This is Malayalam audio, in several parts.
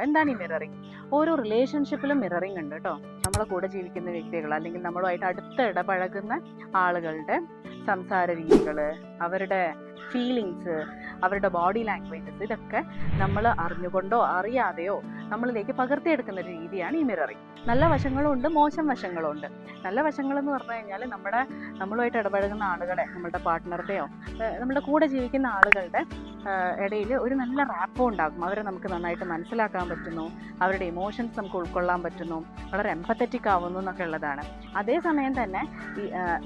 എന്താണ് ഈ മിററിങ്? ഓരോ റിലേഷൻഷിപ്പിലും മിററിങ് ഉണ്ട് കേട്ടോ. നമ്മളെ കൂടെ ജീവിക്കുന്ന വ്യക്തികൾ അല്ലെങ്കിൽ നമ്മളുമായിട്ട് അടുത്ത് ഇടപഴകുന്ന ആളുകളുടെ സംസാര രീതികൾ, അവരുടെ ഫീലിങ്സ്, അവരുടെ ബോഡി ലാംഗ്വേജസ്, ഇതൊക്കെ നമ്മൾ അറിഞ്ഞുകൊണ്ടോ അറിയാതെയോ നമ്മളിലേക്ക് പകർത്തിയെടുക്കുന്ന ഒരു രീതിയാണ് ഈ മിററിങ്. നല്ല വശങ്ങളും ഉണ്ട്, മോശം വശങ്ങളും ഉണ്ട്. നല്ല വശങ്ങളെന്ന് പറഞ്ഞു കഴിഞ്ഞാൽ നമ്മളുമായിട്ട് ഇടപഴകുന്ന ആളുകളെ, നമ്മളുടെ പാർട്ട്ണറുടെയോ നമ്മുടെ കൂടെ ജീവിക്കുന്ന ആളുകളുടെ ഇടയിൽ ഒരു നല്ല റാപ്പോ ഉണ്ടാകും. അവരെ നമുക്ക് നന്നായിട്ട് മനസ്സിലാക്കാൻ പറ്റുന്നു, അവരുടെ ഇമോഷൻസ് നമുക്ക് ഉൾക്കൊള്ളാൻ പറ്റുന്നു, വളരെ എംപത്തറ്റിക് ആവുന്നു എന്നൊക്കെ ഉള്ളതാണ്. അതേസമയം തന്നെ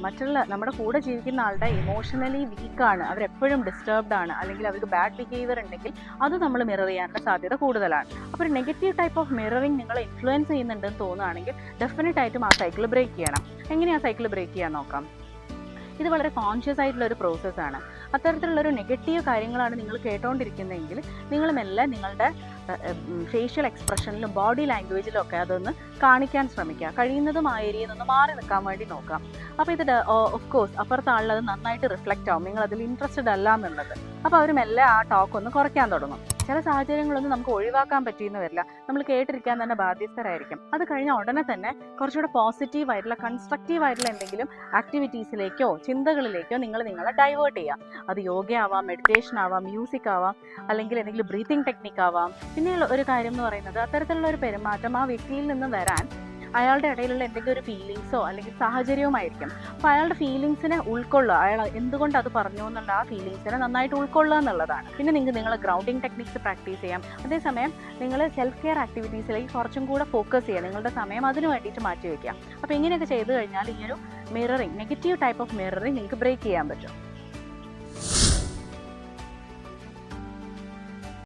മറ്റുള്ള നമ്മുടെ കൂടെ ജീവിക്കുന്ന ആളുടെ ഇമോഷണലി വീക്കാണ്, അവരെപ്പോഴും ഡിസ്റ്റർബ്ഡ് ആണ്, അല്ലെങ്കിൽ അവർക്ക് ബാഡ് ബിഹേവിയർ ഉണ്ടെങ്കിൽ അത് നമ്മൾ മിറർ ചെയ്യാനുള്ള സാധ്യത കൂടുതലാണ്. അപ്പോൾ ഒരു നെഗറ്റീവ് ടൈപ്പ് ഓഫ് മിററിങ് നിങ്ങളെ ഇൻഫ്ലുവൻസ് ചെയ്യുന്നുണ്ടെന്ന് തോന്നുകയാണെങ്കിൽ ഡെഫിനറ്റ് ആയിട്ടും ആ സൈക്കിൾ ബ്രേക്ക് ചെയ്യണം. എങ്ങനെയാണ് സൈക്കിൾ ബ്രേക്ക് ചെയ്യാൻ നോക്കാം. ഇത് വളരെ കോൺഷ്യസ് ആയിട്ടുള്ള ഒരു പ്രോസസ്സാണ്. അത്തരത്തിലുള്ളൊരു നെഗറ്റീവ് കാര്യങ്ങളാണ് നിങ്ങൾ കേട്ടുകൊണ്ടിരിക്കുന്നതെങ്കിൽ നിങ്ങൾ മെല്ലെ നിങ്ങളുടെ ഫേഷ്യൽ എക്സ്പ്രഷനിലും ബോഡി ലാംഗ്വേജിലും ഒക്കെ അതൊന്ന് കാണിക്കാൻ ശ്രമിക്കുക. കഴിയുന്നതും ആ ഏരിയയിൽ നിന്ന് മാറി നിൽക്കാൻ വേണ്ടി നോക്കാം. അപ്പോൾ ഇത് ഓഫ് കോഴ്സ് അപ്പുറത്തെ ആളിലത് നന്നായിട്ട് റിഫ്ലക്റ്റ് ആവും, നിങ്ങൾ അതിൽ ഇൻട്രസ്റ്റഡ് അല്ല എന്നുള്ളത്. അപ്പോൾ അവർ മെല്ലെ ആ ടോക്ക് ഒന്ന് കുറയ്ക്കാൻ തുടങ്ങും. ചില സാഹചര്യങ്ങളൊന്നും നമുക്ക് ഒഴിവാക്കാൻ പറ്റിയെന്ന് വരില്ല, നമ്മൾ കേട്ടിരിക്കാൻ തന്നെ ബാധ്യസ്ഥരായിരിക്കും. അത് കഴിഞ്ഞാൽ ഉടനെ തന്നെ കുറച്ചുകൂടെ പോസിറ്റീവ് ആയിട്ടുള്ള കൺസ്ട്രക്റ്റീവ് ആയിട്ടുള്ള എന്തെങ്കിലും ആക്ടിവിറ്റീസിലേക്കോ ചിന്തകളിലേക്കോ നിങ്ങളെ ഡൈവേർട്ട് ചെയ്യാം. അത് യോഗ ആവാം, മെഡിറ്റേഷൻ ആവാം, മ്യൂസിക് ആവാം, അല്ലെങ്കിൽ എന്തെങ്കിലും ബ്രീത്തിങ് ടെക്നിക്ക് ആവാം. പിന്നെയുള്ള ഒരു കാര്യം എന്ന് പറയുന്നത് അത്തരത്തിലുള്ള ഒരു പെരുമാറ്റം ആ വ്യക്തിയിൽ നിന്ന് വരാൻ അയാളുടെ ഇടയിലുള്ള എന്തെങ്കിലും ഒരു ഫീലിങ്സോ അല്ലെങ്കിൽ സാഹചര്യവുമായിരിക്കും. അപ്പോൾ അയാളുടെ ഫീലിങ്സിനെ ഉൾക്കൊള്ളുക, അയാൾ എന്തുകൊണ്ട് അത് പറഞ്ഞു എന്നുള്ള ആ ഫീലിങ്സിനെ നന്നായിട്ട് ഉൾക്കൊള്ളുക എന്നുള്ളതാണ്. പിന്നെ നിങ്ങൾ ഗ്രൗണ്ടിങ് ടെക്നിക്സ് പ്രാക്ടീസ് ചെയ്യാം. അതേസമയം നിങ്ങൾ സെൽഫ് കെയർ ആക്ടിവിറ്റീസിലേക്ക് കുറച്ചും കൂടെ ഫോക്കസ് ചെയ്യുക, നിങ്ങളുടെ സമയം അതിന് വേണ്ടിയിട്ട് മാറ്റി വയ്ക്കുക. അപ്പോൾ ഇങ്ങനെയൊക്കെ ചെയ്തു കഴിഞ്ഞാൽ ഈ ഒരു mirroring, negative type of mirroring നിങ്ങൾക്ക് ബ്രേക്ക് ചെയ്യാൻ പറ്റും.